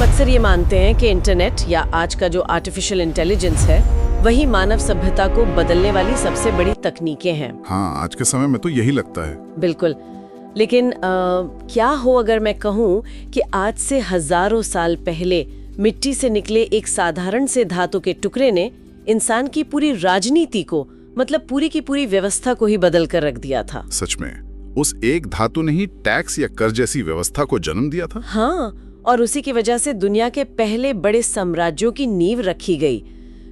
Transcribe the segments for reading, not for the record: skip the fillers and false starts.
अक्सर ये मानते हैं कि इंटरनेट या आज का जो आर्टिफिशियल इंटेलिजेंस है वही मानव सभ्यता को बदलने वाली सबसे बड़ी तकनीकें हैं। हाँ, आज के समय में तो यही लगता है। बिल्कुल, लेकिन क्या हो अगर मैं कहूँ कि आज से हजारों साल पहले मिट्टी से निकले एक साधारण से धातु के टुकड़े ने इंसान की पूरी राजनीति को, मतलब पूरी की पूरी व्यवस्था को ही बदल कर रख दिया था। सच में, उस एक धातु ने ही टैक्स या कर जैसी व्यवस्था को जन्म दिया था। हाँ, और उसी की वजह से दुनिया के पहले बड़े साम्राज्यों की नींव रखी गई।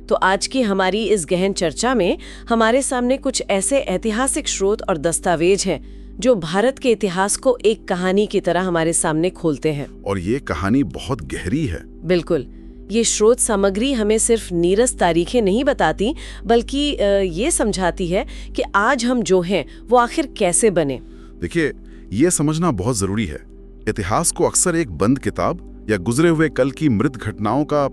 तो आज की हमारी इस गहन चर्चा में हमारे सामने कुछ ऐसे ऐतिहासिक स्रोत और दस्तावेज हैं जो भारत के इतिहास को एक कहानी की तरह हमारे सामने खोलते हैं। और ये कहानी बहुत गहरी है। बिल्कुल, ये स्रोत सामग्री हमें सिर्फ नीरस तारीखें नहीं बताती, बल्कि ये समझाती है कि आज हम जो हैं वो आखिर कैसे बने। देखिए, ये समझना बहुत जरूरी है। इतिहास को अक्सर एक बंद किताब या गुजरे हुए कल की मृत घटनाओं का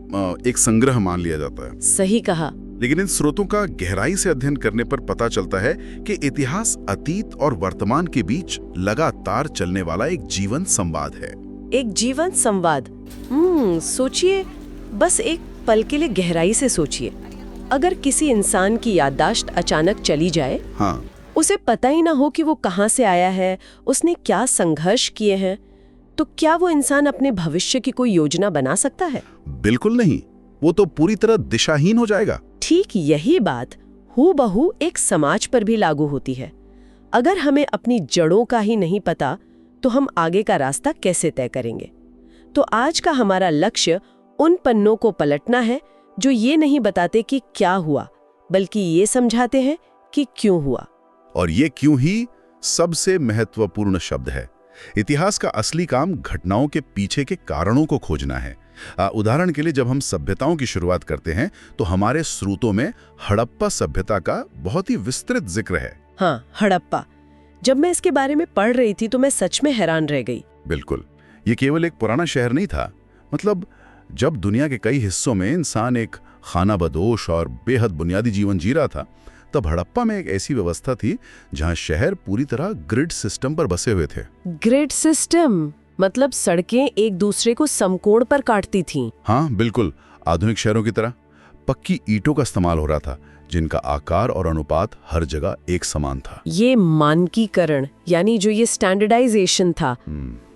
एक संग्रह मान लिया जाता है। सही कहा। लेकिन इन स्रोतों का गहराई से अध्ययन करने पर पता चलता है कि इतिहास अतीत और वर्तमान के बीच लगातार चलने वाला एक जीवंत संवाद है। एक जीवंत संवाद। सोचिए, बस एक पल के लिए गहराई से सोचिए। अगर किसी इंसान की याददाश्त अचानक चली जाए, हाँ, उसे पता ही ना हो कि वो कहाँ से आया है, उसने क्या संघर्ष किए हैं, तो क्या वो इंसान अपने भविष्य की कोई योजना बना सकता है? बिल्कुल नहीं, वो तो पूरी तरह दिशाहीन हो जाएगा। ठीक यही बात हूबहू एक समाज पर भी लागू होती है। अगर हमें अपनी जड़ों का ही नहीं पता, तो हम आगे का रास्ता कैसे तय करेंगे? तो आज का हमारा लक्ष्य उन पन्नों को पलटना है जो ये नहीं बताते कि क्या हुआ, बल्कि ये समझाते हैं कि क्यों हुआ। और ये क्यों ही सबसे महत्वपूर्ण शब्द है। इतिहास का असली काम घटनाओं के पीछे के कारणों को खोजना है। उदाहरण के लिए, जब हम सभ्यताओं की शुरुआत करते हैं तो हमारे स्रोतों में हड़प्पा सभ्यता का बहुत ही विस्तृत जिक्र है। हाँ, हड़प्पा। जब मैं इसके बारे में पढ़ रही थी तो मैं सच में हैरान रह गई। बिल्कुल, ये केवल एक पुराना शहर नहीं था। मतलब, जब दुनिया के कई हिस्सों में इंसान एक खानाबदोश और बेहद बुनियादी जीवन जी रहा था, तब हड़प्पा में एक ऐसी व्यवस्था थी जहां शहर पूरी तरह ग्रिड सिस्टम पर बसे हुए थे। ग्रिड सिस्टम मतलब सड़कें एक दूसरे को समकोण पर काटती थीं। हाँ बिल्कुल, आधुनिक शहरों की तरह पक्की ईंटों का इस्तेमाल हो रहा था, जिनका आकार और अनुपात हर जगह एक समान था। ये मानकीकरण, यानी जो ये स्टैंडर्डाइजेशन था,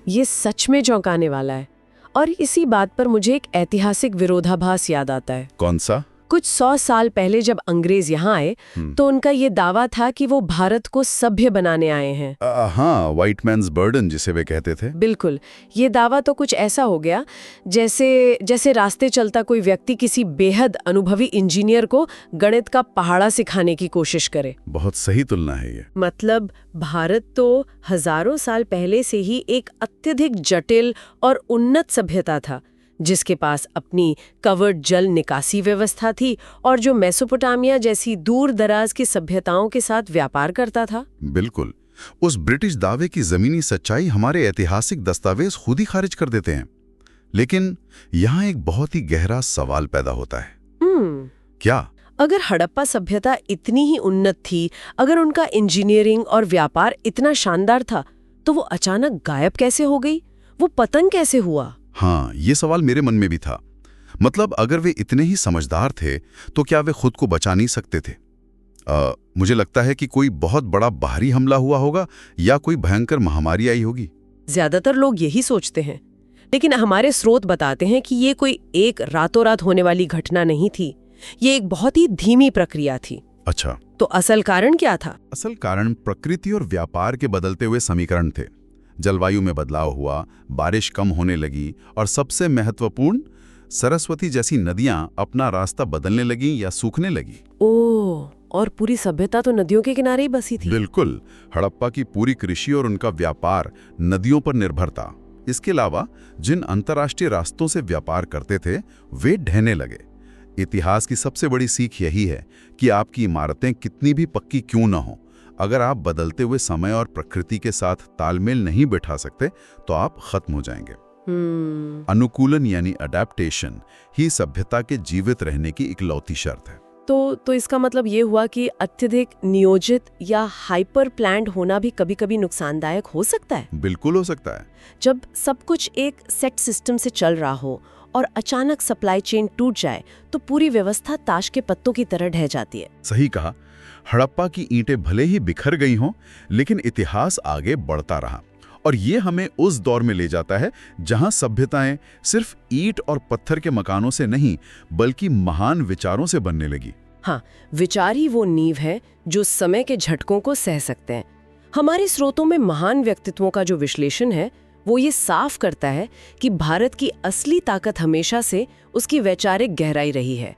ये सच में चौंकाने वाला है। और इसी बात पर मुझे एक ऐतिहासिक विरोधाभास याद आता है। कौन सा? कुछ 100 साल पहले जब अंग्रेज यहाँ आए तो उनका ये दावा था कि वो भारत को सभ्य बनाने आए हैं। हाँ, व्हाइट मैन्स बर्डन जिसे वे कहते थे। बिल्कुल, ये दावा तो कुछ ऐसा हो गया जैसे रास्ते चलता कोई व्यक्ति किसी बेहद अनुभवी इंजीनियर को गणित का पहाड़ा सिखाने की कोशिश करे। बहुत सही तुलना है ये। मतलब भारत तो हजारों साल पहले से ही एक अत्यधिक जटिल और उन्नत सभ्यता था, जिसके पास अपनी कवर्ड जल निकासी व्यवस्था थी और जो मेसोपोटामिया जैसी दूर दराज की सभ्यताओं के साथ व्यापार करता था। बिल्कुल, उस ब्रिटिश दावे की जमीनी सच्चाई हमारे ऐतिहासिक दस्तावेज खुद ही खारिज कर देते हैं। लेकिन यहाँ एक बहुत ही गहरा सवाल पैदा होता है। क्या अगर हड़प्पा सभ्यता इतनी ही उन्नत थी, अगर उनका इंजीनियरिंग और व्यापार इतना शानदार था, तो वो अचानक गायब कैसे हो गई? वो पतन कैसे हुआ? हाँ, ये सवाल मेरे मन में भी था। मतलब, अगर वे इतने ही समझदार थे तो क्या वे खुद को बचा नहीं सकते थे? मुझे लगता है कि कोई बहुत बड़ा बाहरी हमला हुआ होगा या कोई भयंकर महामारी आई होगी। ज्यादातर लोग यही सोचते हैं, लेकिन हमारे स्रोत बताते हैं कि ये कोई एक रातों रात होने वाली घटना नहीं थी। ये एक बहुत ही धीमी प्रक्रिया थी। अच्छा, तो असल कारण क्या था? असल कारण प्रकृति और व्यापार के बदलते हुए समीकरण थे। जलवायु में बदलाव हुआ, बारिश कम होने लगी और सबसे महत्वपूर्ण, सरस्वती जैसी नदियां अपना रास्ता बदलने लगी या सूखने लगी। ओह, और पूरी सभ्यता तो नदियों के किनारे ही बसी थी। बिल्कुल, हड़प्पा की पूरी कृषि और उनका व्यापार नदियों पर निर्भर था। इसके अलावा जिन अंतर्राष्ट्रीय रास्तों से व्यापार करते थे वे ढहने लगे। इतिहास की सबसे बड़ी सीख यही है कि आपकी इमारतें कितनी भी पक्की क्यों न हो, अगर आप बदलते हुए समय और प्रकृति के साथ तालमेल नहीं बिठा सकते तो आप खत्म हो जाएंगे। अनुकूलन यानी अडैप्टेशन ही सभ्यता के जीवित रहने की इकलौती शर्त है। तो इसका मतलब ये हुआ कि अत्यधिक नियोजित या हाइपर प्लान्ड होना भी कभी-कभी नुकसानदायक हो सकता है। बिल्कुल हो सकता है। जब सब कुछ एक सेट सिस्टम से चल रहा हो और अचानक सप्लाई चेन टूट जाए तो पूरी व्यवस्था ताश के पत्तों की तरह ढह जाती है। सही कहा। हड़प्पा की ईंटें भले ही बिखर गई हों, लेकिन इतिहास आगे बढ़ता रहा और ये हमें उस दौर में ले जाता है जहां सभ्यताएं सिर्फ ईंट और पत्थर के मकानों से नहीं बल्कि महान विचारों से बनने लगी। हाँ, विचार ही वो नींव है जो समय के झटकों को सह सकते हैं। हमारे स्रोतों में महान व्यक्तित्वों का जो विश्लेषण है वो ये साफ करता है कि भारत की असली ताकत हमेशा से उसकी वैचारिक गहराई रही है।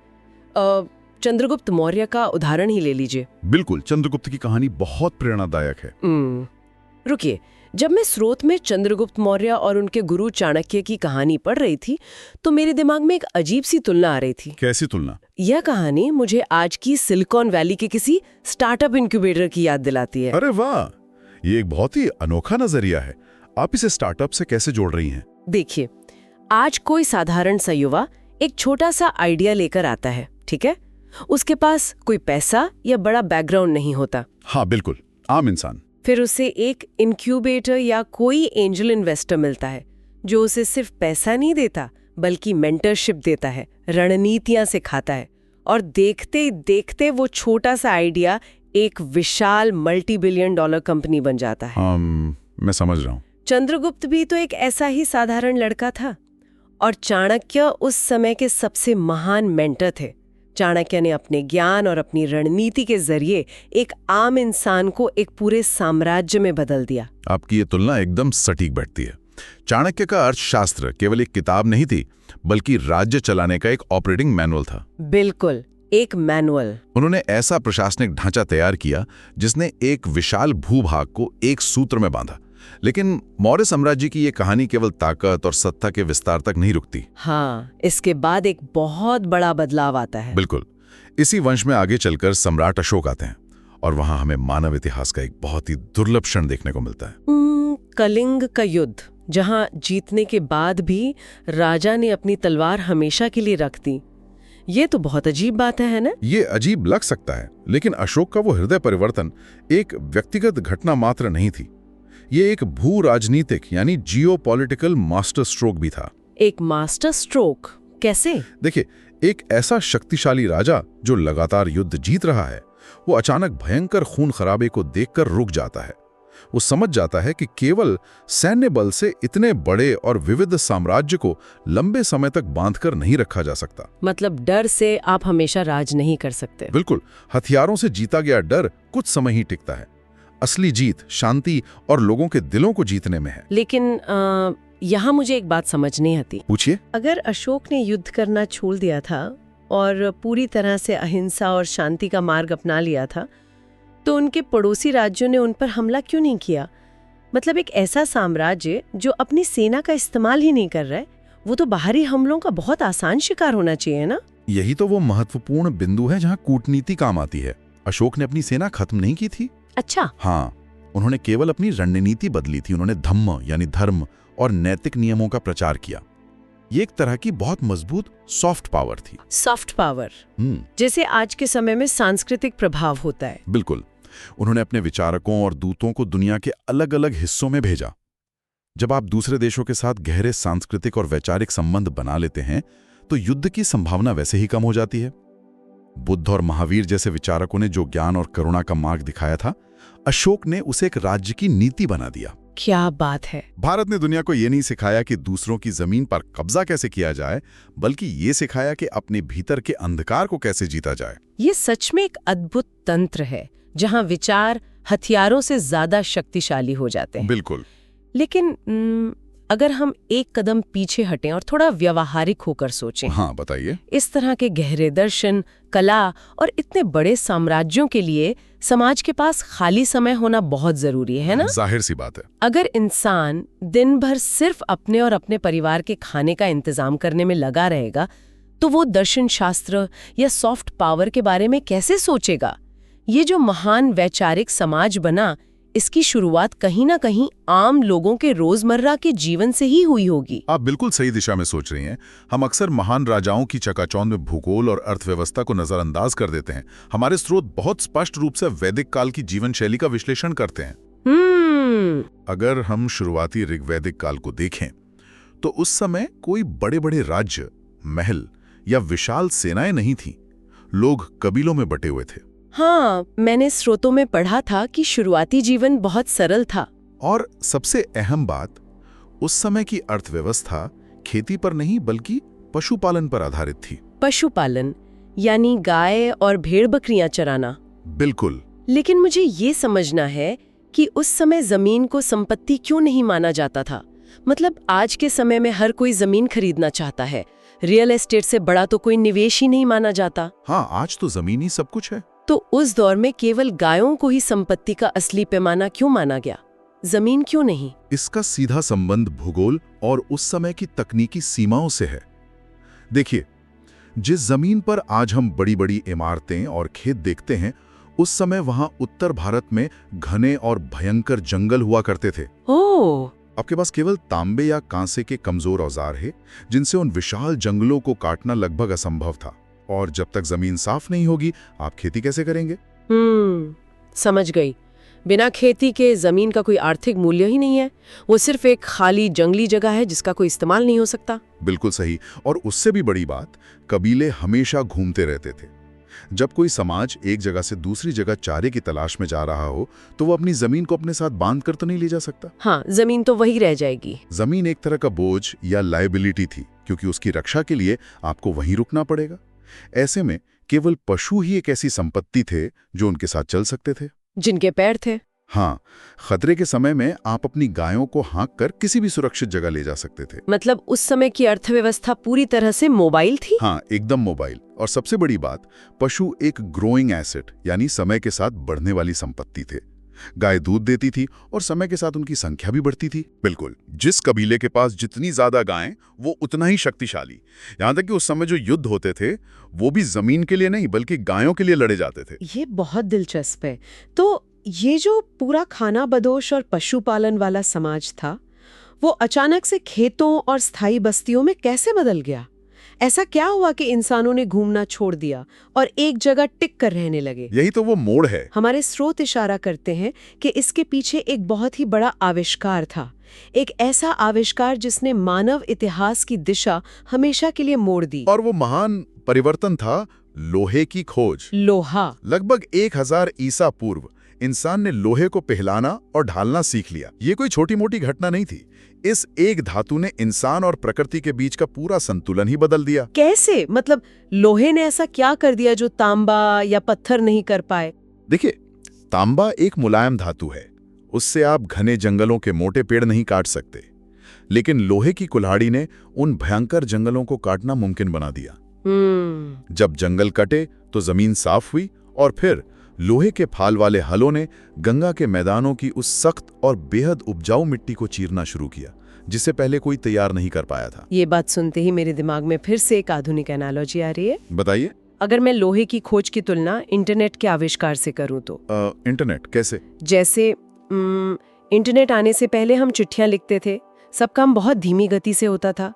चंद्रगुप्त मौर्य का उदाहरण ही ले लीजिए। बिल्कुल, चंद्रगुप्त की कहानी बहुत प्रेरणादायक है। रुकिए, जब मैं स्रोत में चंद्रगुप्त मौर्य और उनके गुरु चाणक्य की कहानी पढ़ रही थी तो मेरे दिमाग में एक अजीब सी तुलना आ रही थी। कैसी तुलना? यह कहानी मुझे आज की सिलिकॉन वैली के किसी स्टार्टअप इंक्यूबेटर की याद दिलाती है। अरे वाह, ये एक बहुत ही अनोखा नजरिया है। आप इसे स्टार्टअप से कैसे जोड़ रही हैं? देखिए, आज कोई साधारण सा युवा एक छोटा सा आइडिया लेकर आता है, ठीक है? उसके पास कोई पैसा या बड़ा बैकग्राउंड नहीं होता। हाँ बिल्कुल, आम इंसान। फिर उसे एक इंक्यूबेटर या कोई एंजल इन्वेस्टर मिलता है जो उसे सिर्फ पैसा नहीं देता बल्कि मेंटरशिप देता है, रणनीतियां सिखाता है और देखते देखते वो छोटा सा आइडिया एक विशाल मल्टी बिलियन डॉलर कंपनी बन जाता है। मैं समझ रहा हूँ। चंद्रगुप्त भी तो एक ऐसा ही साधारण लड़का था और चाणक्य उस समय के सबसे महान मेंटर थे। चाणक्य ने अपने ज्ञान और अपनी रणनीति के जरिए एक आम इंसान को एक पूरे साम्राज्य में बदल दिया। आपकी ये तुलना एकदम सटीक बैठती है। चाणक्य का अर्थशास्त्र केवल एक किताब नहीं थी बल्कि राज्य चलाने का एक ऑपरेटिंग मैनुअल था। बिल्कुल, एक मैनुअल। उन्होंने ऐसा प्रशासनिक ढांचा तैयार किया जिसने एक विशाल भूभाग को एक सूत्र में बांधा। लेकिन मौर्य साम्राज्य की ये कहानी केवल ताकत और सत्ता के विस्तार तक नहीं रुकती। हाँ, इसके बाद एक बहुत बड़ा बदलाव आता है। बिल्कुल, इसी वंश में आगे चलकर सम्राट अशोक आते हैं और वहां हमें मानव इतिहास का एक बहुत ही दुर्लभ क्षण देखने को मिलता है। कलिंग का युद्ध, जहां जीतने के बाद भी राजा ने अपनी तलवार हमेशा के लिए रख दी। ये तो बहुत अजीब बात है ना? ये अजीब लग सकता है, लेकिन अशोक का वो हृदय परिवर्तन एक व्यक्तिगत घटना मात्र नहीं थी। ये एक भू राजनीतिक यानी जियोपॉलिटिकल मास्टर स्ट्रोक भी था। एक मास्टर स्ट्रोक कैसे? देखिए, एक ऐसा शक्तिशाली राजा जो लगातार युद्ध जीत रहा है, वो अचानक भयंकर खून खराबे को देखकर रुक जाता है। वो समझ जाता है कि केवल सैन्य बल से इतने बड़े और विविध साम्राज्य को लंबे समय तक बांधकर नहीं रखा जा सकता। मतलब डर से आप हमेशा राज नहीं कर सकते। बिल्कुल, हथियारों से जीता गया डर कुछ समय ही टिकता है। असली जीत शांति और लोगों के दिलों को जीतने में है। लेकिन यहाँ मुझे एक बात समझ नहीं आती। पूछिए। अगर अशोक ने युद्ध करना छोड़ दिया था और पूरी तरह से अहिंसा और शांति का मार्ग अपना लिया था, तो उनके पड़ोसी राज्यों ने उन पर हमला क्यों नहीं किया? मतलब एक ऐसा साम्राज्य जो अपनी सेना का इस्तेमाल ही नहीं कर रहा है, वो तो बाहरी हमलों का बहुत आसान शिकार होना चाहिए ना? यही तो वो महत्वपूर्ण बिंदु है जहाँ कूटनीति काम आती है। अशोक ने अपनी सेना खत्म नहीं की थी। अच्छा। हाँ, उन्होंने केवल अपनी रणनीति बदली थी। उन्होंने धम्म यानी धर्म और नैतिक नियमों का प्रचार किया। ये एक तरह की बहुत मजबूत सॉफ्ट पावर थी। सॉफ्ट पावर, जैसे आज के समय में सांस्कृतिक प्रभाव होता है। बिल्कुल। उन्होंने अपने विचारकों और दूतों को दुनिया के अलग अलग हिस्सों में भेजा। जब आप दूसरे देशों के साथ गहरे सांस्कृतिक और वैचारिक संबंध बना लेते हैं तो युद्ध की संभावना वैसे ही कम हो जाती है। बुद्ध और महावीर जैसे विचारकों ने जो ज्ञान और करुणा का मार्ग दिखाया था, अशोक ने उसे एक राज्य की नीति बना दिया। क्या बात है। भारत ने दुनिया को ये नहीं सिखाया कि दूसरों की जमीन पर कब्जा कैसे किया जाए, बल्कि ये सिखाया कि अपने भीतर के अंधकार को कैसे जीता जाए। ये सच में एक अद्भुत तंत्र है जहां विचार हथियारों से ज्यादा शक्तिशाली हो जाते हैं। बिल्कुल। लेकिन अगर हम एक कदम पीछे हटें और थोड़ा व्यावहारिक होकर सोचें। हाँ, बताइए। इस तरह के गहरे दर्शन, कला और इतने बड़े साम्राज्यों के लिए समाज के पास खाली समय होना बहुत जरूरी है ना? जाहिर सी बात है। अगर इंसान दिन भर सिर्फ अपने और अपने परिवार के खाने का इंतजाम करने में लगा रहेगा तो वो दर्शन शास्त्र या सॉफ्ट पावर के बारे में कैसे सोचेगा? ये जो महान वैचारिक समाज बना, इसकी शुरुआत कहीं ना कहीं आम लोगों के रोजमर्रा के जीवन से ही हुई होगी। आप बिल्कुल सही दिशा में सोच रही हैं। हम अक्सर महान राजाओं की चकाचौंध में भूगोल और अर्थव्यवस्था को नजरअंदाज कर देते हैं। हमारे स्रोत बहुत स्पष्ट रूप से वैदिक काल की जीवन शैली का विश्लेषण करते हैं। अगर हम शुरुआती ऋग्वैदिक काल को देखें तो उस समय कोई बड़े बड़े राज्य, महल या विशाल सेनाएं नहीं थीं। लोग कबीलों में बटे हुए थे। हाँ, मैंने स्रोतों में पढ़ा था कि शुरुआती जीवन बहुत सरल था। और सबसे अहम बात, उस समय की अर्थव्यवस्था खेती पर नहीं बल्कि पशुपालन पर आधारित थी। पशुपालन यानी गाय और भेड़ बकरियां चराना। बिल्कुल। लेकिन मुझे ये समझना है कि उस समय जमीन को संपत्ति क्यों नहीं माना जाता था। मतलब आज के समय में हर कोई जमीन खरीदना चाहता है, रियल एस्टेट से बड़ा तो कोई निवेश ही नहीं माना जाता। हाँ, आज तो जमीन ही सब कुछ है। तो उस दौर में केवल गायों को ही संपत्ति का असली पैमाना क्यों माना गया, जमीन क्यों नहीं? इसका सीधा संबंध भूगोल और उस समय की तकनीकी सीमाओं से है। देखिए, जिस जमीन पर आज हम बड़ी बड़ी इमारतें और खेत देखते हैं, उस समय वहां उत्तर भारत में घने और भयंकर जंगल हुआ करते थे। ओह! आपके पास केवल तांबे या कांसे के कमजोर औजार हैं, जिनसे उन विशाल जंगलों को काटना लगभग असंभव था। और जब तक जमीन साफ नहीं होगी, आप खेती कैसे करेंगे? समझ गई। बिना खेती के जमीन का कोई आर्थिक मूल्य ही नहीं है। वो सिर्फ एक खाली जंगली जगह है जिसका कोई इस्तेमाल नहीं हो सकता। बिल्कुल सही। और उससे भी बड़ी बात, कबीले हमेशा घूमते रहते थे। जब कोई समाज एक जगह से दूसरी जगह चारे की तलाश में जा रहा हो, तो वो अपनी जमीन को अपने साथ बांध कर तो नहीं ले जा सकता। हाँ, जमीन तो वही रह जाएगी। जमीन एक तरह का बोझ या लायबिलिटी थी, क्योंकि उसकी रक्षा के लिए आपको वहीं रुकना पड़ेगा। ऐसे में केवल पशु ही एक ऐसी संपत्ति थे जो उनके साथ चल सकते थे, जिनके पैर थे। हाँ, खतरे के समय में आप अपनी गायों को हाँक कर किसी भी सुरक्षित जगह ले जा सकते थे। मतलब उस समय की अर्थव्यवस्था पूरी तरह से मोबाइल थी। हाँ, एकदम मोबाइल। और सबसे बड़ी बात, पशु एक ग्रोइंग एसेट यानी समय के साथ बढ़ने वाली संपत्ति थे। गाय दूध देती थी और समय के साथ उनकी संख्या भी बढ़ती थी। बिल्कुल, जिस कबीले के पास जितनी ज्यादा गायें, वो उतना ही शक्तिशाली। यहाँ तक कि उस समय जो युद्ध होते थे, वो भी जमीन के लिए नहीं बल्कि गायों के लिए लड़े जाते थे। ये बहुत दिलचस्प है। तो ये जो पूरा खाना बदोश और पशुपालन वाला समाज था, वो अचानक से खेतों और स्थायी बस्तियों में कैसे बदल गया? ऐसा क्या हुआ कि इंसानों ने घूमना छोड़ दिया और एक जगह टिक कर रहने लगे? यही तो वो मोड़ है। हमारे स्रोत इशारा करते हैं कि इसके पीछे एक बहुत ही बड़ा आविष्कार था। एक ऐसा आविष्कार जिसने मानव इतिहास की दिशा हमेशा के लिए मोड़ दी। और वो महान परिवर्तन था लोहे की खोज। लोहा। लगभग 1000 ईसा पूर्व इंसान ने लोहे को पिघलाना और ढालना सीख लिया। ये कोई छोटी मोटी घटना नहीं थी। इस एक धातु ने इंसान और प्रकृति के बीच का पूरा संतुलन ही बदल दिया। कैसे? मतलब लोहे ने ऐसा क्या कर दिया जो तांबा या पत्थर नहीं कर पाए? देखिए, तांबा एक मुलायम धातु है, उससे आप घने जंगलों के मोटे पेड़ नहीं काट सकते। लेकिन लोहे की कुल्हाड़ी ने उन भयंकर जंगलों को काटना मुमकिन बना दिया। जब जंगल कटे तो जमीन साफ हुई और फिर लोहे के फाल वाले हलों ने गंगा के मैदानों की उस सख्त और बेहद उपजाऊ मिट्टी को चीरना शुरू किया, जिसे पहले कोई तैयार नहीं कर पाया था। ये बात सुनते ही मेरे दिमाग में फिर से एक आधुनिक एनालॉजी आ रही है। बताइए। अगर मैं लोहे की खोज की तुलना इंटरनेट के आविष्कार से करूं तो? इंटरनेट कैसे? जैसे इंटरनेट आने से पहले हम चिट्ठियां लिखते थे, सब काम बहुत धीमी गति से होता था।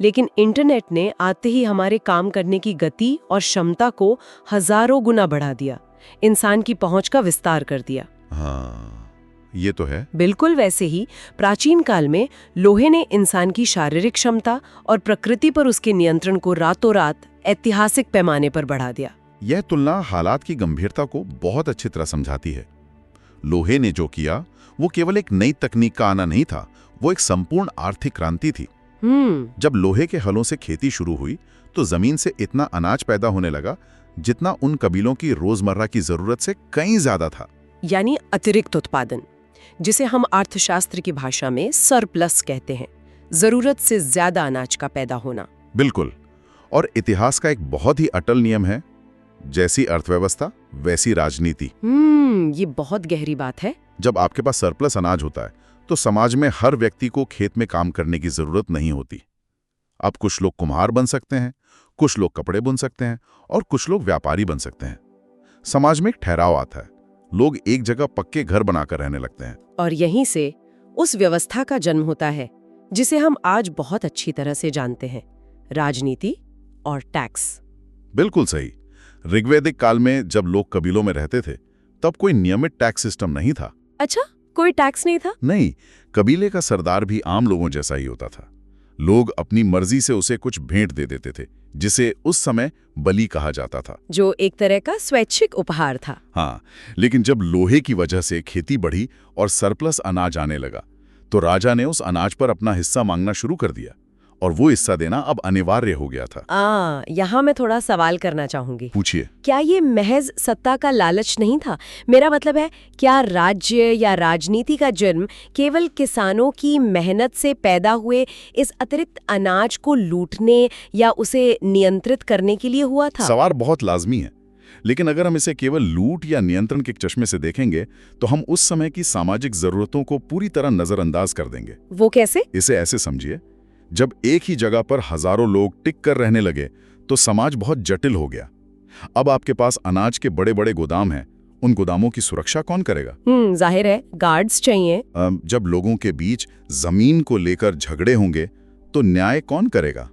लेकिन इंटरनेट ने आते ही हमारे काम करने की गति और क्षमता को हजारों गुना बढ़ा दिया, इंसान की पहुंच का विस्तार कर दिया। हाँ, ये तो है। बिल्कुल वैसे ही प्राचीन काल में लोहे ने इंसान की शारीरिक क्षमता और प्रकृति पर उसके नियंत्रण को रातों रात ऐतिहासिक पैमाने पर बढ़ा दिया। यह तुलना हालात की गंभीरता को बहुत अच्छी तरह समझाती है। लोहे ने जो किया वो केवल एक नई तकनीक का आना नहीं था, वो एक संपूर्ण आर्थिक क्रांति थी। जब लोहे के हलों से खेती शुरू हुई तो जमीन से इतना अनाज पैदा होने लगा जितना उन कबीलों की रोजमर्रा की जरूरत से कहीं ज्यादा था। यानी अतिरिक्त उत्पादन, जिसे हम अर्थशास्त्र की भाषा में सरप्लस कहते हैं, जरूरत से ज्यादा अनाज का पैदा होना। बिल्कुल। और इतिहास का एक बहुत ही अटल नियम है, जैसी अर्थव्यवस्था वैसी राजनीति। ये बहुत गहरी बात है। जब आपके पास सरप्लस अनाज होता है तो समाज में हर व्यक्ति को खेत में काम करने की जरूरत नहीं होती। अब कुछ लोग कुम्हार बन सकते हैं, कुछ लोग कपड़े बुन सकते हैं और कुछ लोग व्यापारी बन सकते हैं। समाज में एक ठहराव आता है, लोग एक जगह पक्के घर बनाकर रहने लगते हैं। और यहीं से उस व्यवस्था का जन्म होता है जिसे हम आज बहुत अच्छी तरह से जानते हैं, राजनीति और टैक्स। बिल्कुल सही। ऋग्वैदिक काल में जब लोग कबीलों में रहते थे तब कोई नियमित टैक्स सिस्टम नहीं था। अच्छा, कोई टैक्स नहीं था? नहीं, कबीले का सरदार भी आम लोगों जैसा ही होता था। लोग अपनी मर्जी से उसे कुछ भेंट दे देते थे, जिसे उस समय बलि कहा जाता था, जो एक तरह का स्वैच्छिक उपहार था। हाँ, लेकिन जब लोहे की वजह से खेती बढ़ी और सरप्लस अनाज आने लगा तो राजा ने उस अनाज पर अपना हिस्सा मांगना शुरू कर दिया और वो हिस्सा देना अब अनिवार्य हो गया था। यहाँ मैं थोड़ा सवाल करना चाहूंगी। पूछिए। क्या ये महज सत्ता का लालच नहीं था? मेरा मतलब है, क्या राज्य या राजनीति का जन्म केवल किसानों की मेहनत से पैदा हुए इस अतिरिक्त अनाज को लूटने या उसे नियंत्रित करने के लिए हुआ था? सवाल बहुत लाजमी है, लेकिन अगर हम इसे केवल लूट या नियंत्रण के चश्मे से देखेंगे तो हम उस समय की सामाजिक जरूरतों को पूरी तरह नजरअंदाज कर देंगे। वो कैसे? इसे ऐसे समझिए, जब एक ही जगह पर हजारों लोग टिक कर रहने लगे तो समाज बहुत जटिल हो गया। अब आपके पास अनाज के बड़े बड़े गोदाम हैं, उन गोदामों की सुरक्षा कौन करेगा? जाहिर है, गार्ड्स चाहिए। जब लोगों के बीच जमीन को लेकर झगड़े होंगे तो न्याय कौन करेगा?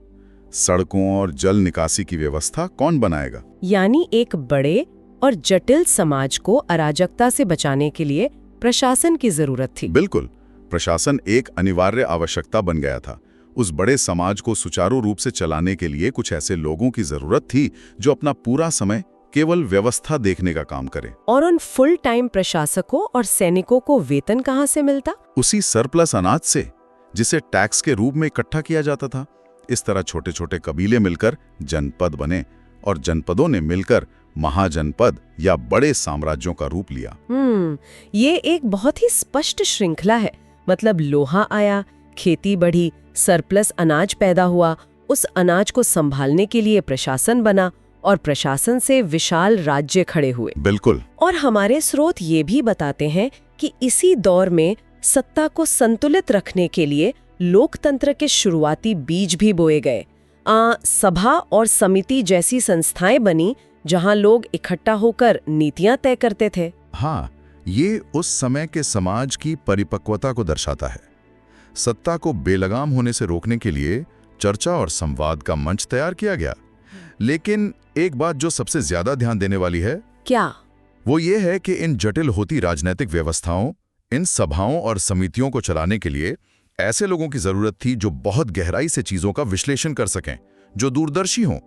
सड़कों और जल निकासी की व्यवस्था कौन बनाएगा? यानी एक बड़े और जटिल समाज को अराजकता से बचाने के लिए प्रशासन की जरूरत थी। बिल्कुल, प्रशासन एक अनिवार्य आवश्यकता बन गया था। उस बड़े समाज को सुचारू रूप से चलाने के लिए कुछ ऐसे लोगों की जरूरत थी जो अपना पूरा समय केवल व्यवस्था देखने का काम करें। और उन फुल टाइम प्रशासकों और सैनिकों को वेतन कहाँ से मिलता? उसी सरप्लस अनाज से, जिसे टैक्स के रूप में इकट्ठा किया जाता था। इस तरह छोटे छोटे कबीले मिलकर जनपद बने और जनपदों ने मिलकर महाजनपद या बड़े साम्राज्यों का रूप लिया। ये एक बहुत ही स्पष्ट श्रृंखला है। मतलब लोहा आया, खेती बढ़ी, सरप्लस अनाज पैदा हुआ, उस अनाज को संभालने के लिए प्रशासन बना और प्रशासन से विशाल राज्य खड़े हुए। बिल्कुल। और हमारे स्रोत ये भी बताते हैं कि इसी दौर में सत्ता को संतुलित रखने के लिए लोकतंत्र के शुरुआती बीज भी बोए गए। सभा और समिति जैसी संस्थाएं बनी जहां लोग इकट्ठा होकर नीतियां तय करते थे। हाँ, ये उस समय के समाज की परिपक्वता को दर्शाता है। सत्ता को बेलगाम होने से रोकने के लिए चर्चा और संवाद का मंच तैयार किया गया। लेकिन एक बात जो सबसे ज्यादा ध्यान देने वाली है, क्या? वो ये है कि इन जटिल होती राजनीतिक व्यवस्थाओं, इन सभाओं और समितियों को चलाने के लिए ऐसे लोगों की जरूरत थी जो बहुत गहराई से चीजों का विश्लेषण कर सकें, जो दूरदर्शी हों।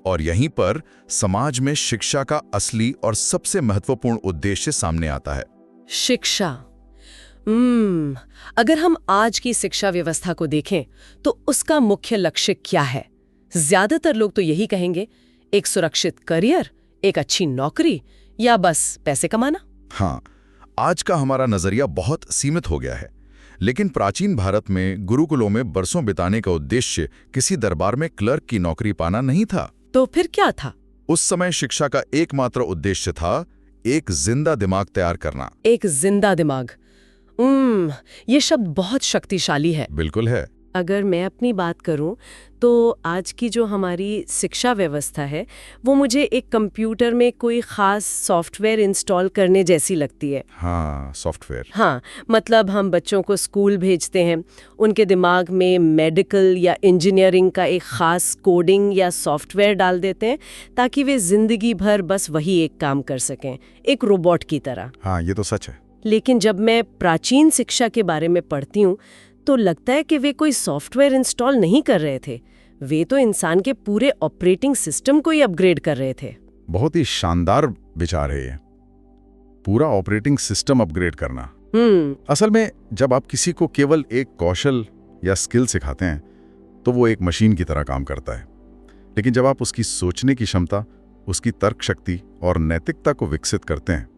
और यहीं पर समाज में शिक्षा का असली और सबसे महत्वपूर्ण उद्देश्य सामने आता है। शिक्षा। अगर हम आज की शिक्षा व्यवस्था को देखें तो उसका मुख्य लक्ष्य क्या है? ज्यादातर लोग तो यही कहेंगे, एक सुरक्षित करियर, एक अच्छी नौकरी या बस पैसे कमाना। हाँ, आज का हमारा नजरिया बहुत सीमित हो गया है, लेकिन प्राचीन भारत में गुरुकुलों में बरसों बिताने का उद्देश्य किसी दरबार में क्लर्क की नौकरी पाना नहीं था। तो फिर क्या था? उस समय शिक्षा का एकमात्र उद्देश्य था एक जिंदा दिमाग तैयार करना। एक जिंदा दिमाग। ये शब्द बहुत शक्तिशाली है। बिल्कुल है। अगर मैं अपनी बात करूं तो आज की जो हमारी शिक्षा व्यवस्था है वो मुझे एक कंप्यूटर में कोई खास सॉफ्टवेयर इंस्टॉल करने जैसी लगती है। हाँ, सॉफ्टवेयर। हाँ, मतलब हम बच्चों को स्कूल भेजते हैं, उनके दिमाग में मेडिकल या इंजीनियरिंग का एक खास कोडिंग या सॉफ्टवेयर डाल देते हैं ताकि वे जिंदगी भर बस वही एक काम कर सकें, एक रोबोट की तरह। हाँ, ये तो सच है। लेकिन जब मैं प्राचीन शिक्षा के बारे में पढ़ती हूँ तो लगता है कि वे कोई सॉफ्टवेयर इंस्टॉल नहीं कर रहे थे, वे तो इंसान के पूरे ऑपरेटिंग सिस्टम को ही अपग्रेड कर रहे थे। बहुत ही शानदार विचार है ये, पूरा ऑपरेटिंग सिस्टम अपग्रेड करना। असल में जब आप किसी को केवल एक कौशल या स्किल सिखाते हैं तो वो एक मशीन की तरह काम करता है, लेकिन जब आप उसकी सोचने की क्षमता, उसकी तर्क शक्ति और नैतिकता को विकसित करते हैं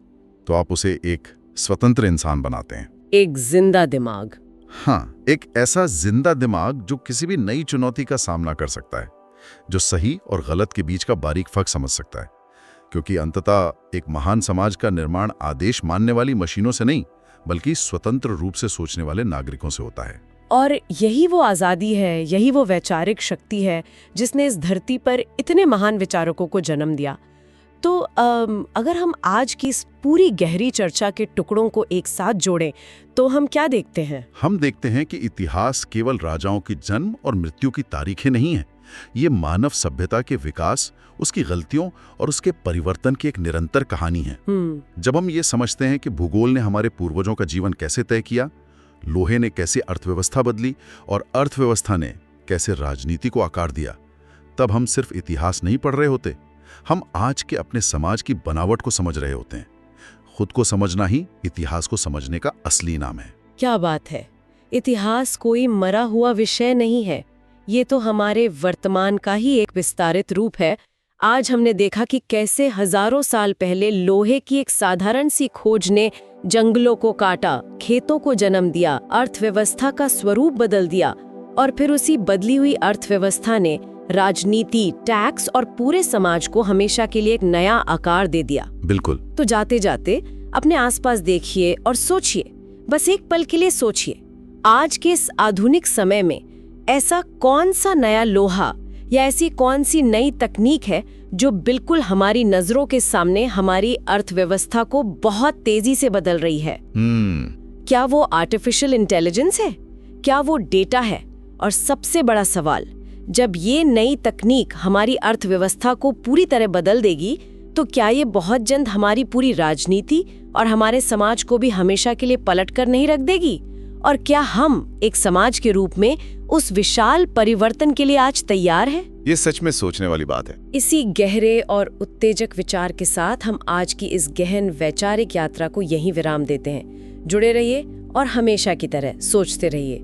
तो आप उसे एक स्वतंत्र इंसान बनाते हैं। एक जिंदा दिमाग। हाँ, एक ऐसा जिंदा दिमाग जो किसी भी नई चुनौती का सामना कर सकता है, जो सही और गलत के बीच का बारीक फर्क समझ सकता है, क्योंकि अंततः एक महान समाज का निर्माण आदेश मानने वाली मशीनों से नहीं बल्कि स्वतंत्र रूप से सोचने वाले नागरिकों से होता है। और यही वो आज़ादी है, यही वो वैचारिक शक्ति है जिसने इस धरती पर इतने महान विचारकों को जन्म दिया। तो अगर हम आज की इस पूरी गहरी चर्चा के टुकड़ों को एक साथ जोड़ें तो हम क्या देखते हैं? हम देखते हैं कि इतिहास केवल राजाओं की जन्म और मृत्यु की तारीखें नहीं है। ये मानव सभ्यता के विकास, उसकी गलतियों और उसके परिवर्तन की एक निरंतर कहानी है। जब हम ये समझते हैं कि भूगोल ने हमारे पूर्वजों का जीवन कैसे तय किया, लोहे ने कैसे अर्थव्यवस्था बदली और अर्थव्यवस्था ने कैसे राजनीति को आकार दिया, तब हम सिर्फ इतिहास नहीं पढ़ रहे होते, हम आज के अपने समाज की बनावट को समझ रहे होते हैं। खुद को समझना ही इतिहास को समझने का असली नाम है। क्या बात है! इतिहास कोई मरा हुआ विषय नहीं है, ये तो हमारे वर्तमान का ही एक विस्तारित रूप है। आज हमने देखा कि कैसे हजारों साल पहले लोहे की एक साधारण सी खोज ने जंगलों को काटा, खेतों को जन्म दिया, अर्थव्यवस्था का स्वरूप बदल दिया, और फिर उसी बदली हुई अर्थव्यवस्था ने राजनीति, टैक्स और पूरे समाज को हमेशा के लिए एक नया आकार दे दिया। बिल्कुल। तो जाते जाते अपने आसपास देखिए और सोचिए, बस एक पल के लिए सोचिए, आज के इस आधुनिक समय में ऐसा कौन सा नया लोहा या ऐसी कौन सी नई तकनीक है जो बिल्कुल हमारी नजरों के सामने हमारी अर्थव्यवस्था को बहुत तेजी से बदल रही है? क्या वो आर्टिफिशियल इंटेलिजेंस है? क्या वो डेटा है? और सबसे बड़ा सवाल, जब ये नई तकनीक हमारी अर्थव्यवस्था को पूरी तरह बदल देगी तो क्या ये बहुत जल्द हमारी पूरी राजनीति और हमारे समाज को भी हमेशा के लिए पलट कर नहीं रख देगी? और क्या हम एक समाज के रूप में उस विशाल परिवर्तन के लिए आज तैयार हैं? ये सच में सोचने वाली बात है। इसी गहरे और उत्तेजक विचार के साथ हम आज की इस गहन वैचारिक यात्रा को यहीं विराम देते हैं। जुड़े रहिए और हमेशा की तरह सोचते रहिए।